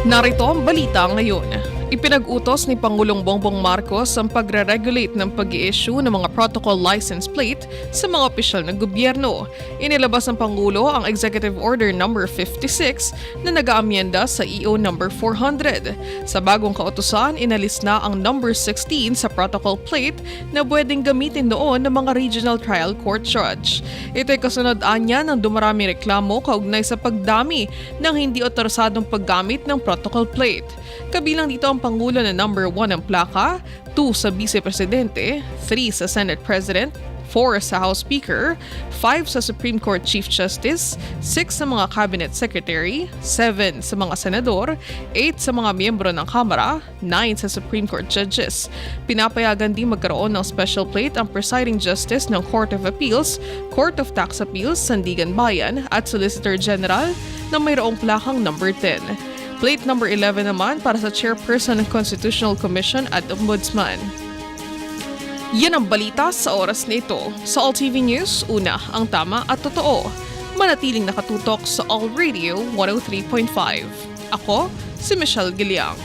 Narito ang balita ngayon. Ipinag-utos ni Pangulong Bongbong Marcos ang pagre-regulate ng pag-i-issue ng mga protocol license plate sa mga opisyal ng gobyerno. Inilabas ng Pangulo ang Executive Order No. 56 na nag-aamyenda sa EO No. 400. Sa bagong kautusan, inalis na ang No. 16 sa protocol plate na pwedeng gamitin noon ng mga regional trial court judge. Ito'y kasunod-an niya ng dumarami reklamo kaugnay sa pagdami ng hindi otorisadong paggamit ng protocol plate. Kabilang dito ang Pangulo na No. 1 ang plaka, 2 sa Vice Presidente, 3 sa Senate President, 4 sa House Speaker, 5 sa Supreme Court Chief Justice, 6 sa mga Cabinet Secretary, 7 sa mga Senador, 8 sa mga miyembro ng Kamara, 9 sa Supreme Court Judges. Pinapayagan din magkaroon ng special plate ang Presiding Justice ng Court of Appeals, Court of Tax Appeals, Sandigan Bayan at Solicitor General na mayroong plakang No. 10. Plate No. 11 naman para sa Chairperson ng Constitutional Commission at Ombudsman. Yan ang balita sa oras na ito. Sa All TV News, una ang tama at totoo. Manatiling nakatutok sa All Radio 103.5. Ako, si Michelle Giliang.